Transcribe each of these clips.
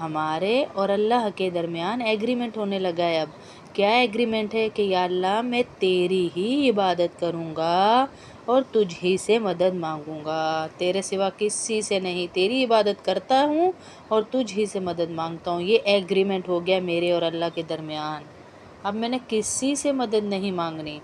ہمارے اور اللہ کے درمیان ایگریمنٹ ہونے لگا ہے اب۔ کیا ایگریمنٹ ہے کہ یا اللہ میں تیری ہی عبادت کروں گا اور تجھ ہی سے مدد مانگوں گا، تیرے سوا کسی سے نہیں، تیری عبادت کرتا ہوں اور تجھ ہی سے مدد مانگتا ہوں۔ یہ ایگریمنٹ ہو گیا میرے اور اللہ کے درمیان، اب میں نے کسی سے مدد نہیں مانگنی۔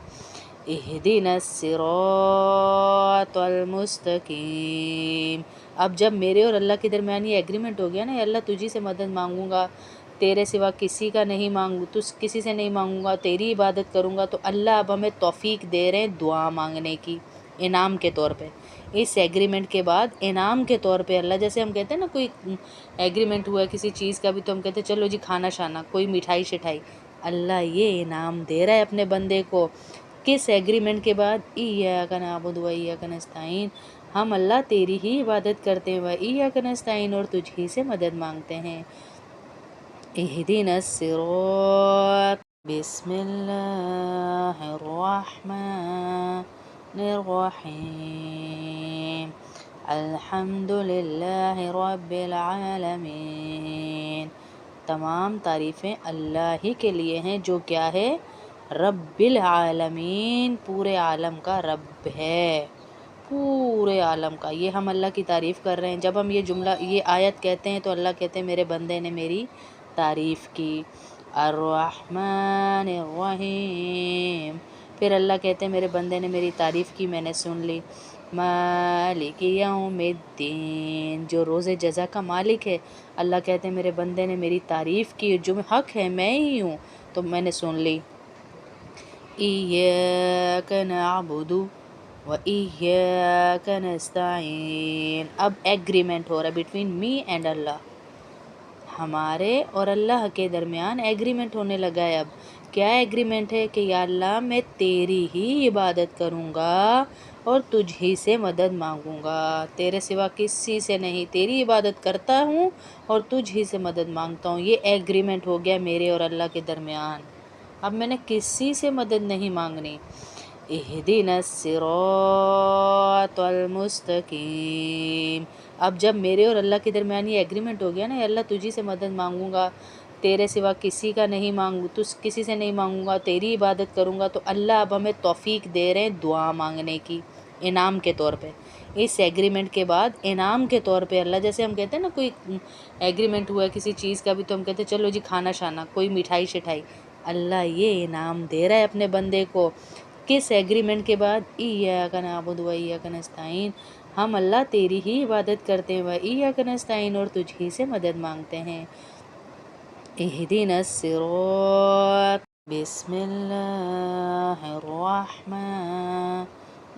اہدنا الصراط المستقیم۔ اب جب میرے اور اللہ کے درمیان یہ ایگریمنٹ ہو گیا نا، اللہ تجھی سے مدد مانگوں گا، تیرے سوا کسی کا نہیں کسی سے نہیں مانگوں گا، تیری عبادت کروں گا، تو اللہ اب ہمیں توفیق دے رہے ہیں دعا مانگنے کی انعام کے طور پہ۔ اس ایگریمنٹ کے بعد انعام کے طور پہ اللہ، جیسے ہم کہتے ہیں نا کوئی ایگریمنٹ ہوا ہے کسی چیز کا بھی، تو ہم کہتے ہیں چلو جی کھانا شانا، کوئی مٹھائی شٹھائی، اللہ یہ انعام دے رہا ہے اپنے بندے کو۔ کس ایگریمنٹ کے بعد؟ ایاک نعبد و ایاک نستعین، ہم اللہ تیری ہی عبادت کرتے ہیں، و ایاک نستعین، اور تجھ ہی سے مدد مانگتے ہیں۔ اہدنا الصراط، بسم اللہ الرحمن الرحیم، الحمد للہ رب العالمین۔ تمام تعریفیں اللہ ہی کے لیے ہیں جو کیا ہے؟ رب العالمین، پورے عالم کا رب ہے، پورے عالم کا۔ یہ ہم اللہ کی تعریف کر رہے ہیں۔ جب ہم یہ جملہ یہ آیت کہتے ہیں تو اللہ کہتے ہیں میرے بندے نے میری تعریف کی۔ الرحمن الرحیم، پھر اللہ کہتے ہیں میرے بندے نے میری تعریف کی، میں نے سن لی۔ مالک یوم الدین، جو روز جزا کا مالک ہے، اللہ کہتے ہیں میرے بندے نے میری تعریف کی، جو حق ہے میں ہی ہوں، تو میں نے سن لی۔ ایاک نعبد و ایاک نستعین، اب ایگریمنٹ ہو رہا ہے بٹوین می اینڈ اللہ، ہمارے اور اللہ کے درمیان ایگریمنٹ ہونے لگا ہے اب۔ کیا ایگریمنٹ ہے کہ یا اللہ میں تیری ہی عبادت کروں گا اور تجھ ہی سے مدد مانگوں گا، تیرے سوا کسی سے نہیں، تیری عبادت کرتا ہوں اور تجھ ہی سے مدد مانگتا ہوں۔ یہ ایگریمنٹ ہو گیا میرے اور اللہ کے درمیان، اب میں نے کسی سے مدد نہیں مانگنی۔ اہدنا الصراط المستقیم، اب جب میرے اور اللہ کے درمیان یہ ایگریمنٹ ہو گیا نا، اللہ تجھی سے مدد مانگوں گا، تیرے سوا کسی کا نہیں کسی سے نہیں مانگوں گا، تیری عبادت کروں گا، تو اللہ اب ہمیں توفیق دے رہے ہیں دعا مانگنے کی انعام کے طور پہ۔ اس ایگریمنٹ کے بعد انعام کے طور پہ اللہ، جیسے ہم کہتے ہیں نا کوئی ایگریمنٹ ہوا ہے کسی چیز کا بھی، تو ہم کہتے ہیں چلو جی کھانا شانا، کوئی مٹھائی شٹھائی، اللہ یہ انعام دے رہا ہے اپنے بندے کو۔ کس ایگریمنٹ کے بعد؟ ایاک نعبد و ایاک نستعین، ہم اللہ تیری ہی عبادت کرتے ہیں، و ایاک نستعین، اور تجھ ہی سے مدد مانگتے ہیں۔ اہدنا الصراط، بسم اللہ الرحمن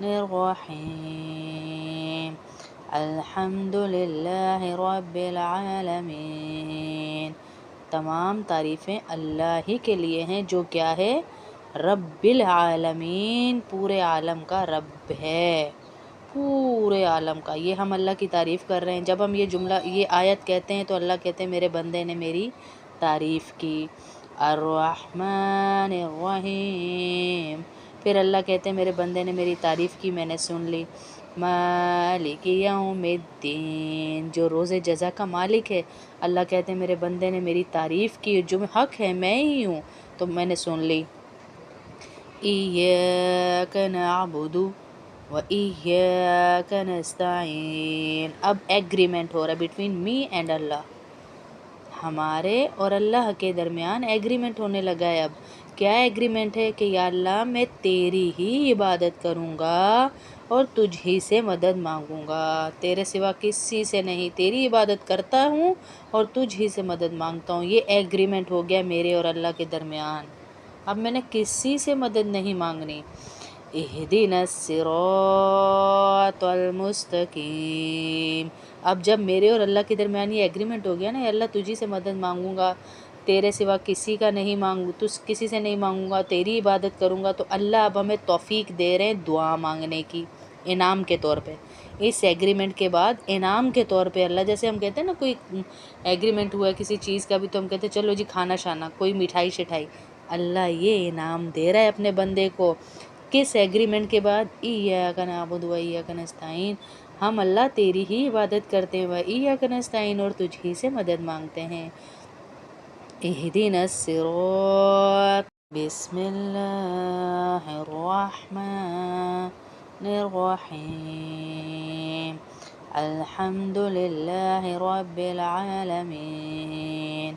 الرحیم، الحمد للہ رب العالمین۔ تمام تعریفیں اللہ ہی کے لیے ہیں جو کیا ہے؟ رب العالمین، پورے عالم کا رب ہے، پورے عالم کا۔ یہ ہم اللہ کی تعریف کر رہے ہیں۔ جب ہم یہ جملہ یہ آیت کہتے ہیں تو اللہ کہتے ہیں میرے بندے نے میری تعریف کی۔ الرحمن الرحیم، پھر اللہ کہتے ہیں میرے بندے نے میری تعریف کی، میں نے سن لی۔ مالک یوم الدین، جو روز جزا کا مالک ہے، اللہ کہتے ہیں میرے بندے نے میری تعریف کی، جو حق ہے میں ہی ہوں، تو میں نے سن لی۔ ایاک نعبد و ایاک نستعین، اب ایگریمنٹ ہو رہا ہے بٹوین می اینڈ اللہ، ہمارے اور اللہ کے درمیان ایگریمنٹ ہونے لگا ہے اب۔ کیا ایگریمنٹ ہے کہ یا اللہ میں تیری ہی عبادت کروں گا اور تجھ ہی سے مدد مانگوں گا، تیرے سوا کسی سے نہیں، تیری عبادت کرتا ہوں اور تجھ ہی سے مدد مانگتا ہوں۔ یہ ایگریمنٹ ہو گیا میرے اور اللہ کے درمیان، اب میں نے کسی سے مدد نہیں مانگنی۔ اہدنا الصراط المستقیم، اب جب میرے اور اللہ کے درمیان یہ ایگریمنٹ ہو گیا نا، اللہ تجھی سے مدد مانگوں گا، تیرے سوا کسی کا نہیں کسی سے نہیں مانگوں گا، تیری عبادت کروں گا، تو اللہ اب ہمیں توفیق دے رہے ہیں دعا مانگنے کی انعام کے طور پہ۔ اس ایگریمنٹ کے بعد انعام کے طور پہ اللہ، جیسے ہم کہتے ہیں نا کوئی ایگریمنٹ ہوا ہے کسی چیز کا بھی، تو ہم کہتے ہیں چلو جی کھانا شانا، کوئی مٹھائی شٹھائی، اللہ یہ انعام دے رہا ہے اپنے بندے کو۔ کس ایگریمنٹ کے بعد؟ ایاک نعبد و ایاک نستعین، ہم اللہ تیری ہی عبادت کرتے ہیں، وَإِيَّاكَ نَسْتَعِينُ اور تجھ ہی سے مدد مانگتے ہیں۔ اهدنا الصراط بسم اللہ الرحمن الرحیم الحمد للہ رب العالمین۔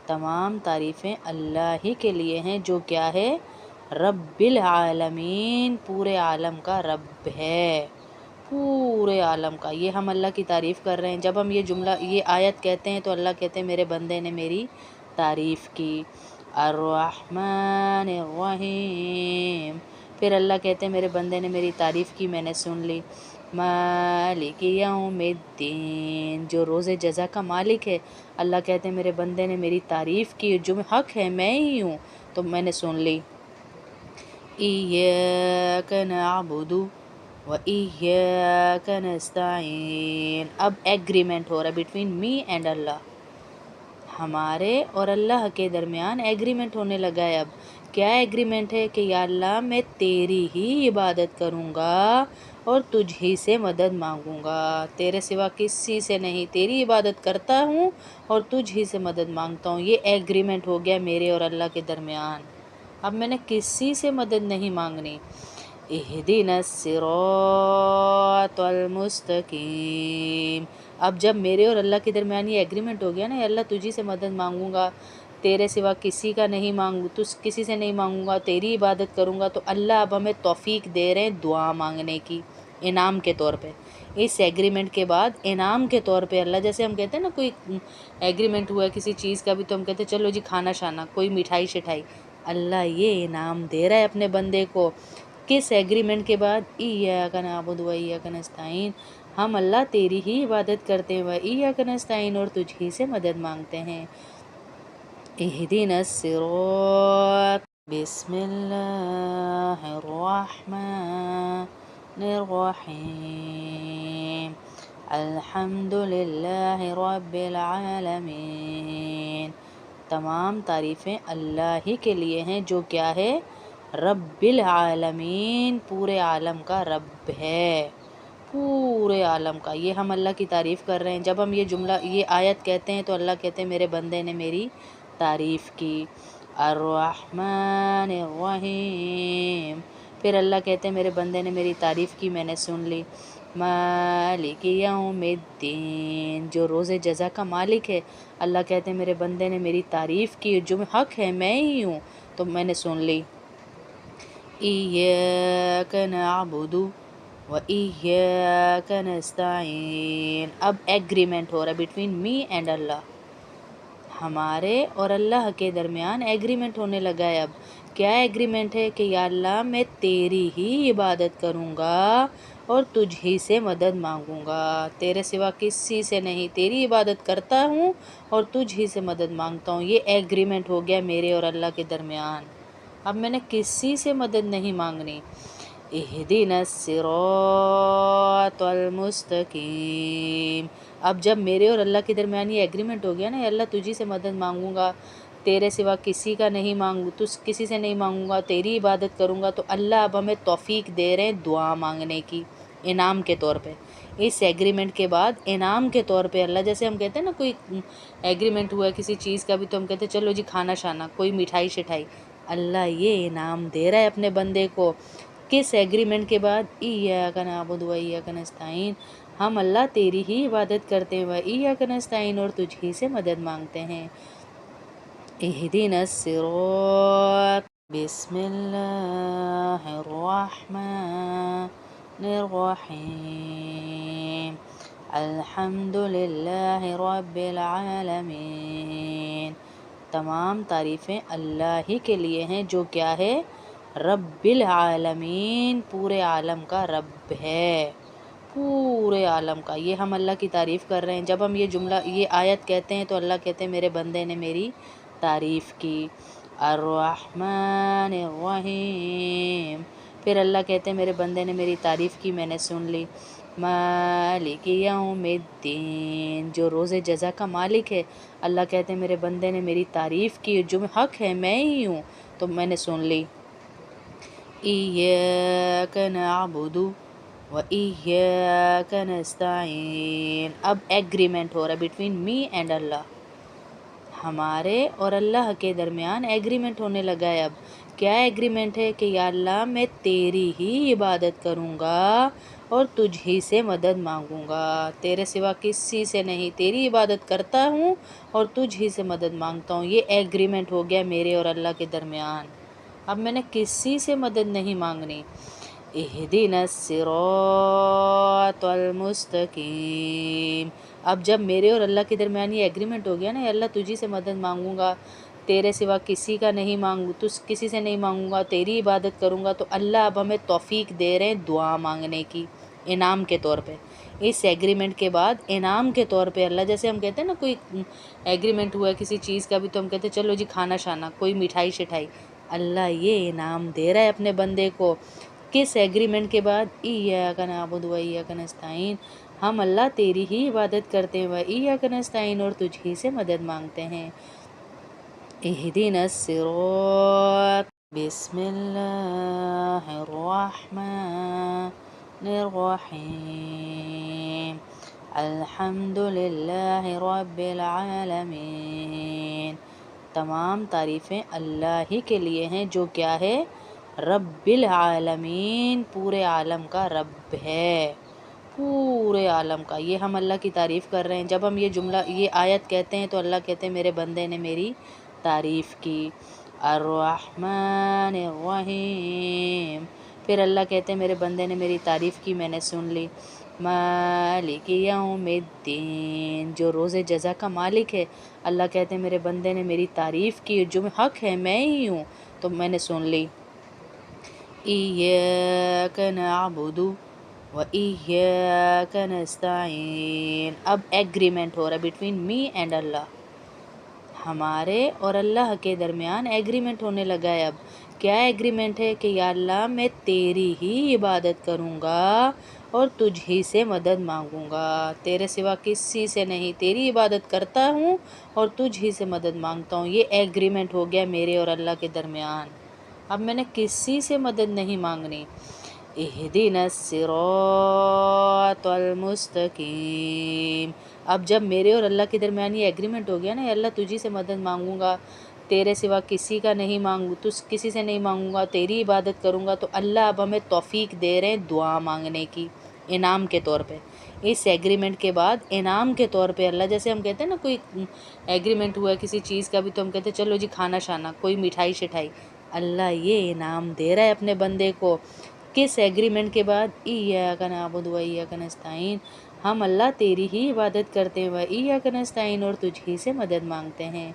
تمام تعریفیں اللہ ہی کے لیے ہیں جو کیا ہے؟ رب العالمین، پورے عالم کا رب ہے، پورے عالم کا۔ یہ ہم اللہ کی تعریف کر رہے ہیں۔ جب ہم یہ جملہ یہ آیت کہتے ہیں تو اللہ کہتے ہیں میرے بندے نے میری تعریف کی۔ الرحمن الرحیم، پھر اللہ کہتے ہیں میرے بندے نے میری تعریف کی، میں نے سن لی۔ مالک یوم الدین، جو روز جزا کا مالک ہے، اللہ کہتے ہیں میرے بندے نے میری تعریف کی، جو حق ہے میں ہی ہوں، تو میں نے سن لی۔ ایاک نعبد وَإِيَّاكَ نَسْتَعِينُ، اب ایگریمنٹ ہو رہا ہے بٹوین می اینڈ اللہ، ہمارے اور اللہ کے درمیان ایگریمنٹ ہونے لگا ہے۔ اب کیا ایگریمنٹ ہے؟ کہ یا اللہ میں تیری ہی عبادت کروں گا اور تجھ ہی سے مدد مانگوں گا، تیرے سوا کسی سے نہیں، تیری عبادت کرتا ہوں اور تجھ ہی سے مدد مانگتا ہوں۔ یہ ایگریمنٹ ہو گیا میرے اور اللہ کے درمیان، اب میں نے کسی سے مدد نہیں مانگنی۔ اہدنا الصراط المستقیم، اب جب میرے اور اللہ کے درمیان یہ ایگریمنٹ ہو گیا نا، یا اللہ تجھی سے مدد مانگوں گا، تیرے سوا کسی کا نہیں مانگوں، کسی سے نہیں مانگوں گا، تیری عبادت کروں گا، تو اللہ اب ہمیں توفیق دے رہے ہیں دعا مانگنے کی انعام کے طور پہ۔ اس ایگریمنٹ کے بعد انعام کے طور پہ اللہ، جیسے ہم کہتے ہیں نا کوئی ایگریمنٹ ہوا ہے کسی چیز کا بھی، تو ہم کہتے ہیں چلو جی کھانا شانا، کوئی مٹھائی شٹھائی، اللہ یہ انعام دے رہا ہے اپنے بندے کو۔ کس ایگریمنٹ کے بعد؟ ایاک نعبد و ایاک نستعین، ہم اللہ تیری ہی عبادت کرتے ہیں، وایاک نستعین اور تجھ ہی سے مدد مانگتے ہیں۔ اہدنا الصراط بسم اللہ الرحمن الرحیم الحمد للہ رب العالمین۔ تمام تعریفیں اللہ ہی کے لیے ہیں جو کیا ہے؟ رب العالمین، پورے عالم کا رب ہے، پورے عالم کا۔ یہ ہم اللہ کی تعریف کر رہے ہیں۔ جب ہم یہ جملہ یہ آیت کہتے ہیں تو اللہ کہتے ہیں میرے بندے نے میری تعریف کی۔ الرحمن الرحیم، پھر اللہ کہتے ہیں میرے بندے نے میری تعریف کی، میں نے سن لی۔ مالک یوم الدین، جو روز جزا کا مالک ہے، اللہ کہتے ہیں میرے بندے نے میری تعریف کی، جو حق ہے میں ہی ہوں، تو میں نے سن لی۔ ایاک نعبد وَإِيَّاكَ نَسْتَعِينُ، اب ایگریمنٹ ہو رہا ہے بٹوین می اینڈ اللہ، ہمارے اور اللہ کے درمیان ایگریمنٹ ہونے لگا ہے۔ اب کیا ایگریمنٹ ہے؟ کہ یا اللہ میں تیری ہی عبادت کروں گا اور تجھ ہی سے مدد مانگوں گا، تیرے سوا کسی سے نہیں، تیری عبادت کرتا ہوں اور تجھ ہی سے مدد مانگتا ہوں۔ یہ ایگریمنٹ ہو گیا میرے اور اللہ کے درمیان، اب میں نے کسی سے مدد نہیں مانگنی۔ اہدنا الصراط المستقیم، اب جب میرے اور اللہ کے درمیان یہ ایگریمنٹ ہو گیا نا، یا اللہ تجھی سے مدد مانگوں گا، تیرے سوا کسی کا نہیں مانگوں، کسی سے نہیں مانگوں گا، تیری عبادت کروں گا، تو اللہ اب ہمیں توفیق دے رہے ہیں دعا مانگنے کی انعام کے طور پہ۔ اس ایگریمنٹ کے بعد انعام کے طور پہ اللہ، جیسے ہم کہتے ہیں نا کوئی ایگریمنٹ ہوا ہے کسی چیز کا بھی، تو ہم کہتے ہیں چلو جی کھانا شانا، کوئی مٹھائی شٹھائی، اللہ یہ انعام دے رہا ہے اپنے بندے کو۔ کس ایگریمنٹ کے بعد؟ ایاک نعبد و ایاک نستعین، ہم اللہ تیری ہی عبادت کرتے ہیں، وایاک نستعین اور تجھ ہی سے مدد مانگتے ہیں۔ اہدنا الصراط بسم اللہ الرحمن الرحیم الحمد للہ رب العالمین۔ تمام تعریفیں اللہ ہی کے لیے ہیں جو کیا ہے؟ رب العالمین، پورے عالم کا رب ہے، پورے عالم کا۔ یہ ہم اللہ کی تعریف کر رہے ہیں۔ جب ہم یہ جملہ یہ آیت کہتے ہیں تو اللہ کہتے ہیں میرے بندے نے میری تعریف کی۔ الرحمن الرحیم، پھر اللہ کہتے ہیں میرے بندے نے میری تعریف کی، میں نے سن لی۔ مالک یوم الدین، جو روز جزا کا مالک ہے، اللہ کہتے ہیں میرے بندے نے میری تعریف کی، جو حق ہے میں ہی ہوں، تو میں نے سن لی۔ ایاک نعبد وَإِيَّاكَ نَسْتَعِينُ۔ اب ایگریمنٹ ہو رہا ہے بٹوین می اینڈ اللہ، ہمارے اور اللہ کے درمیان ایگریمنٹ ہونے لگا ہے اب۔ کیا ایگریمنٹ ہے کہ یا اللہ میں تیری ہی عبادت کروں گا اور تجھ ہی سے مدد مانگوں گا، تیرے سوا کسی سے نہیں، تیری عبادت کرتا ہوں اور تجھ ہی سے مدد مانگتا ہوں۔ یہ ایگریمنٹ ہو گیا میرے اور اللہ کے درمیان، اب میں نے کسی سے مدد نہیں مانگنی۔ اہدنا الصراط المستقیم۔ اب جب میرے اور اللہ کے درمیان یہ ایگریمنٹ ہو گیا نا، اللہ تجھی سے مدد مانگوں گا، تیرے سوا کسی کا نہیں مانگوں، کسی سے نہیں مانگوں گا، تیری عبادت کروں گا، تو اللہ اب ہمیں توفیق دے رہے ہیں دعا مانگنے کی انعام کے طور پہ۔ اس ایگریمنٹ کے بعد انعام کے طور پہ اللہ، جیسے ہم کہتے ہیں نا کوئی ایگریمنٹ ہوا ہے کسی چیز کا بھی، تو ہم کہتے ہیں چلو جی کھانا شانا، کوئی مٹھائی شٹھائی، اللہ یہ انعام دے رہا ہے اپنے بندے کو۔ کس ایگریمنٹ کے بعد؟ ایاک نعبد و ایاک نستعین، ہم اللہ تیری ہی عبادت کرتے ہیں، و ایاک نستعین، اور تجھ ہی سے مدد مانگتے ہیں۔ اہدنا الصراط، بسم اللہ الرحمن الرحیم، الحمد للہ رب العالمین۔ تمام تعریفیں اللہ ہی کے لیے ہیں جو کیا ہے؟ رب العالمین، پورے عالم کا رب ہے، پورے عالم کا۔ یہ ہم اللہ کی تعریف کر رہے ہیں، جب ہم یہ جملہ یہ آیت کہتے ہیں تو اللہ کہتے ہیں میرے بندے نے میری تعریف کی۔ الرحمن الرحیم، پھر اللہ کہتے ہیں میرے بندے نے میری تعریف کی، میں نے سن لی۔ مالک یوم الدین، جو روز جزا کا مالک ہے، اللہ کہتے ہیں میرے بندے نے میری تعریف کی، جو حق ہے میں ہی ہوں، تو میں نے سن لی۔ ایاک نعبد و ایاک نستعین، اب ایگریمنٹ ہو رہا ہے بٹوین می اینڈ اللہ، ہمارے اور اللہ کے درمیان ایگریمنٹ ہونے لگا ہے اب۔ کیا ایگریمنٹ ہے کہ یا اللہ میں تیری ہی عبادت کروں گا اور تجھ ہی سے مدد مانگوں گا، تیرے سوا کسی سے نہیں، تیری عبادت کرتا ہوں اور تجھ ہی سے مدد مانگتا ہوں۔ یہ ایگریمنٹ ہو گیا میرے اور اللہ کے درمیان، اب میں نے کسی سے مدد نہیں مانگنی۔ اہدنا الصراط المستقیم، اب جب میرے اور اللہ کے درمیان یہ ایگریمنٹ ہو گیا نا، اللہ تجھی سے مدد مانگوں گا، تیرے سوا کسی کا نہیں مانگوں، کسی سے نہیں مانگوں گا، تیری عبادت کروں گا، تو اللہ اب ہمیں توفیق دے رہے ہیں دعا مانگنے کی انعام کے طور پہ۔ اس ایگریمنٹ کے بعد انعام کے طور پہ اللہ، جیسے ہم کہتے ہیں نا کوئی ایگریمنٹ ہوا ہے کسی چیز کا بھی، تو ہم کہتے ہیں چلو جی کھانا شانا، کوئی مٹھائی شٹھائی، اللہ یہ انعام دے رہا ہے اپنے بندے کو۔ کس ایگریمنٹ کے بعد؟ ایاک نعبد و ایاک نستعین، ہم اللہ تیری ہی عبادت کرتے ہیں، و ایاک نستعین، اور تجھ ہی سے مدد مانگتے ہیں۔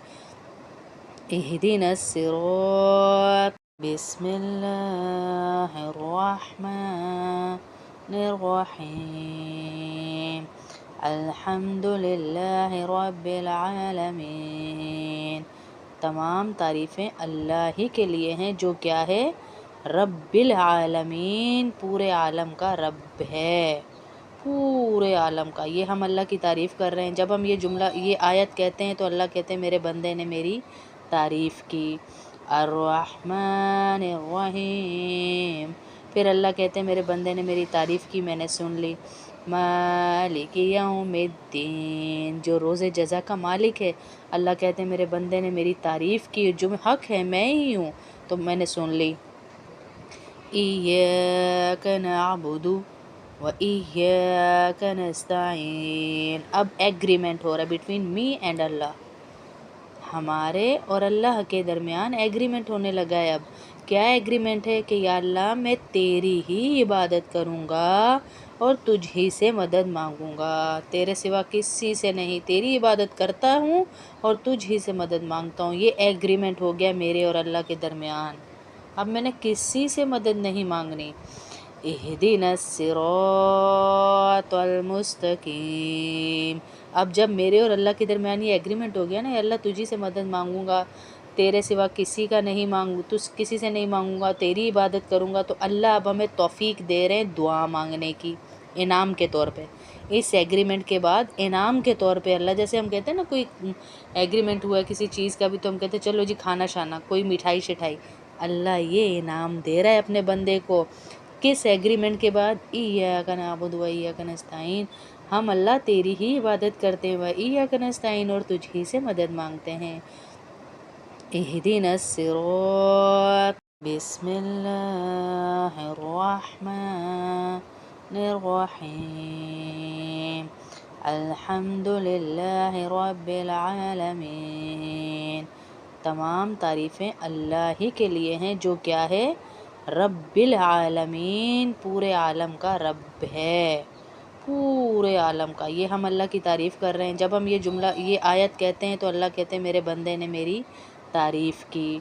اہدنا الصراط، بسم اللہ الرحمن الرحیم، الحمد للہ رب العالمین۔ تمام تعریفیں اللہ ہی کے لیے ہیں جو کیا ہے؟ رب العالمین، پورے عالم کا رب ہے، پورے عالم کا۔ یہ ہم اللہ کی تعریف کر رہے ہیں، جب ہم یہ جملہ یہ آیت کہتے ہیں تو اللہ کہتے ہیں میرے بندے نے میری تعریف کی۔ الرحمن الرحیم، پھر اللہ کہتے ہیں میرے بندے نے میری تعریف کی، میں نے سن لی۔ مالک یوم الدین، جو روز جزا کا مالک ہے، اللہ کہتے ہیں میرے بندے نے میری تعریف کی، جو حق ہے میں ہی ہوں، تو میں نے سن لی۔ ایاک نعبد و ایاک نستعین، اب ایگریمنٹ ہو رہا ہے بٹوین می اینڈ اللہ، ہمارے اور اللہ کے درمیان ایگریمنٹ ہونے لگا ہے اب۔ کیا ایگریمنٹ ہے کہ یا اللہ میں تیری ہی عبادت کروں گا اور تجھ ہی سے مدد مانگوں گا، تیرے سوا کسی سے نہیں، تیری عبادت کرتا ہوں اور تجھ ہی سے مدد مانگتا ہوں۔ یہ ایگریمنٹ ہو گیا میرے اور اللہ کے درمیان، اب میں نے کسی سے مدد نہیں مانگنی۔ اہدنا الصراط المستقیم، اب جب میرے اور اللہ کے درمیان یہ ایگریمنٹ ہو گیا نا، اللہ تجھی سے مدد مانگوں گا، تیرے سوا کسی کا نہیں مانگوں، کسی سے نہیں مانگوں گا، تیری عبادت کروں گا، تو اللہ اب ہمیں توفیق دے رہے ہیں دعا مانگنے کی انعام کے طور پہ۔ اس ایگریمنٹ کے بعد انعام کے طور پہ اللہ، جیسے ہم کہتے ہیں نا کوئی ایگریمنٹ ہوا ہے کسی چیز کا بھی، تو ہم کہتے ہیں چلو جی کھانا شانا، کوئی مٹھائی شٹھائی، اللہ یہ انعام دے رہا ہے اپنے بندے کو۔ کس ایگریمنٹ کے بعد ایاک نعبد و ایاک نستعین، ہم اللہ تیری ہی عبادت کرتے ہیں، و ایاک نستعین اور تجھ ہی سے مدد مانگتے ہیں۔ اہدنا الصراط، بسم اللہ الرحمن الرحیم، الحمد للہ رب العالمین، تمام تعریفیں اللہ ہی کے لیے ہیں جو کیا ہے؟ رب العالمین، پورے عالم کا رب ہے، پورے عالم کا۔ یہ ہم اللہ کی تعریف کر رہے ہیں۔ جب ہم یہ جملہ یہ آیت کہتے ہیں تو اللہ کہتے ہیں میرے بندے نے میری تعریف کی۔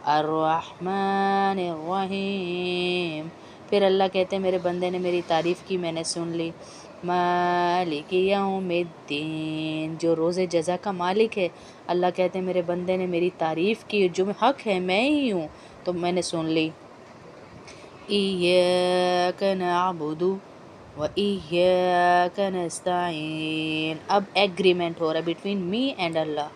الرحمن الرحیم، پھر اللہ کہتے ہیں میرے بندے نے میری تعریف کی، میں نے سن لی۔ مالک یوم الدین، جو روز جزا کا مالک ہے، اللہ کہتے ہیں میرے بندے نے میری تعریف کی، جو حق ہے میں ہی ہوں، تو میں نے سن لی۔ ایاک نعبد و ایاک نستعین، اب ایگریمنٹ ہو رہا ہے بٹوین می اینڈ اللہ،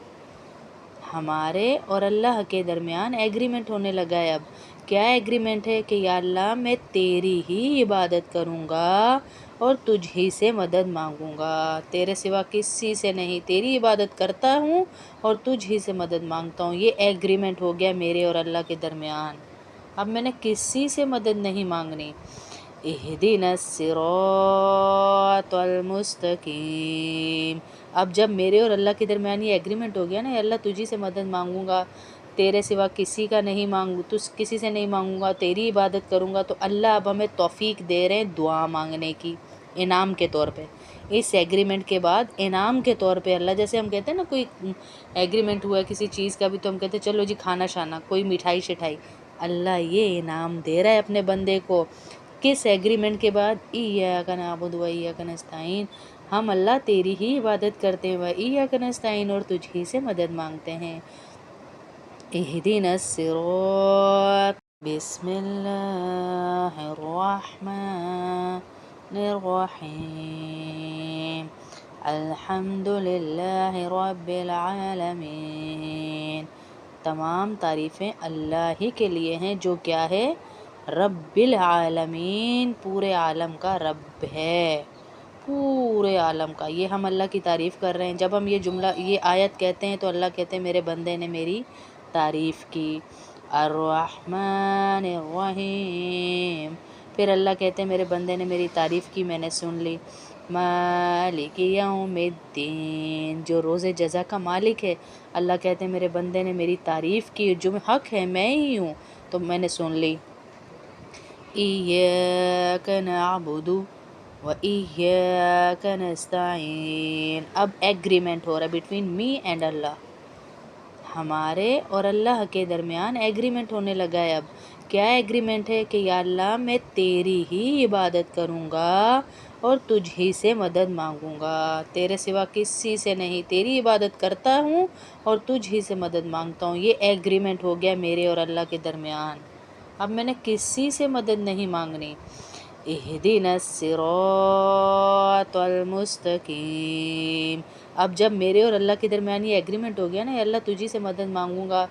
ہمارے اور اللہ کے درمیان ایگریمنٹ ہونے لگا ہے۔ اب کیا ایگریمنٹ ہے؟ کہ یا اللہ میں تیری ہی عبادت کروں گا اور تجھ ہی سے مدد مانگوں گا، تیرے سوا کسی سے نہیں، تیری عبادت کرتا ہوں اور تجھ ہی سے مدد مانگتا ہوں۔ یہ ایگریمنٹ ہو گیا میرے اور اللہ کے درمیان، اب میں نے کسی سے مدد نہیں مانگنی۔ اہدنا الصراط المستقیم، اب جب میرے اور اللہ کے درمیان یہ ایگریمنٹ ہو گیا نا، اللہ تجھی سے مدد مانگوں گا، تیرے سوا کسی کا نہیں مانگوں، کسی سے نہیں مانگوں گا، تیری عبادت کروں گا، تو اللہ اب ہمیں توفیق دے رہے ہیں دعا مانگنے کی انعام کے طور پہ۔ اس ایگریمنٹ کے بعد انعام کے طور پہ اللہ، جیسے ہم کہتے ہیں نا کوئی ایگریمنٹ ہوا ہے کسی چیز کا بھی، تو ہم کہتے ہیں چلو جی کھانا شانا، کوئی مٹھائی شٹھائی، اللہ یہ انعام دے رہا ہے اپنے بندے کو۔ کس ایگریمنٹ کے بعد؟ ایاک نعبد و ایاک نستعین، ہم اللہ تیری ہی عبادت کرتے ہیں، و ایاک نستعین اور تجھ ہی سے مدد مانگتے ہیں۔ اہدنا الصراط، بسم اللہ الرحمن الرحیم، الحمد للہ رب العالمین، تمام تعریفیں اللہ ہی کے لیے ہیں جو کیا ہے؟ رب العالمین، پورے عالم کا رب ہے، پورے عالم کا۔ یہ ہم اللہ کی تعریف کر رہے ہیں۔ جب ہم یہ جملہ یہ آیت کہتے ہیں تو اللہ کہتے ہیں میرے بندے نے میری تعریف کی۔ الرحمن الرحیم، پھر اللہ کہتے ہیں میرے بندے نے میری تعریف کی، میں نے سن لی۔ مالک یوم الدین، جو روز جزا کا مالک ہے، اللہ کہتے ہیں میرے بندے نے میری تعریف کی، جو حق ہے میں ہی ہوں، تو میں نے سن لی۔ ایاک نعبد و ایاک نستعین، اب ایگریمنٹ ہو رہا ہے بٹوین می اینڈ اللہ، ہمارے اور اللہ کے درمیان ایگریمنٹ ہونے لگا ہے۔ اب کیا ایگریمنٹ ہے؟ کہ یا اللہ میں تیری ہی عبادت کروں گا اور تجھ ہی سے مدد مانگوں گا، تیرے سوا کسی سے نہیں، تیری عبادت کرتا ہوں اور تجھ ہی سے مدد مانگتا ہوں۔ یہ ایگریمنٹ ہو گیا میرے اور اللہ کے درمیان، اب میں نے کسی سے مدد نہیں مانگنی۔ اہدنا الصراط المستقیم، اب جب میرے اور اللہ کے درمیان یہ ایگریمنٹ ہو گیا نا، اللہ تجھی سے مدد مانگوں گا،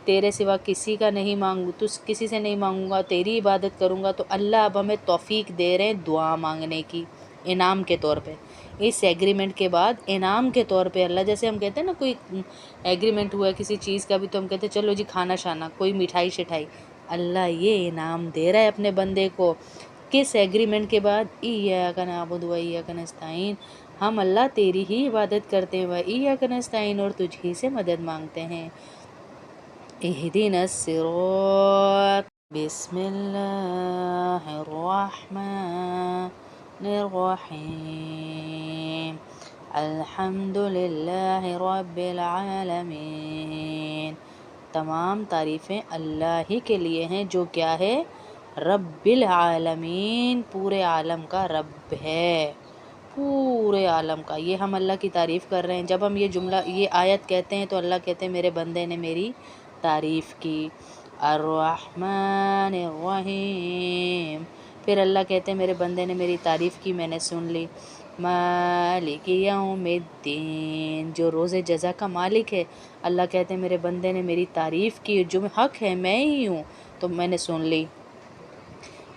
تیرے سوا کسی کا نہیں مانگوں، کسی سے نہیں مانگوں گا، تیری عبادت کروں گا، تو اللہ اب ہمیں توفیق دے رہے ہیں دعا مانگنے کی انعام کے طور پہ۔ اس ایگریمنٹ کے بعد انعام کے طور پہ اللہ، جیسے ہم کہتے ہیں نا کوئی ایگریمنٹ ہوا ہے کسی چیز کا بھی، تو ہم کہتے ہیں چلو جی کھانا شانا، کوئی مٹھائی شٹھائی، اللہ یہ انعام دے رہا ہے اپنے بندے کو۔ کس ایگریمنٹ کے بعد؟ ایاک نعبد و ایاک نستعین، ہم اللہ تیری ہی عبادت کرتے ہیں، و ایاک نستعین اور تجھ ہی سے مدد مانگتے ہیں۔ اہدنا الصراط، بسم اللہ الرحمن الرحیم، الحمد للہ رب العالمین، تمام تعریفیں اللہ ہی کے لیے ہیں جو کیا ہے؟ رب العالمین، پورے عالم کا رب ہے، پورے عالم کا۔ یہ ہم اللہ کی تعریف کر رہے ہیں۔ جب ہم یہ جملہ یہ آیت کہتے ہیں تو اللہ کہتے ہیں میرے بندے نے میری تعریف کی۔ الرحمن الرحیم، پھر اللہ کہتے ہیں میرے بندے نے میری تعریف کی، میں نے سن لی۔ مالک یوم الدین، جو روز جزا کا مالک ہے، اللہ کہتے ہیں میرے بندے نے میری تعریف کی، جو حق ہے میں ہی ہوں، تو میں نے سن لی۔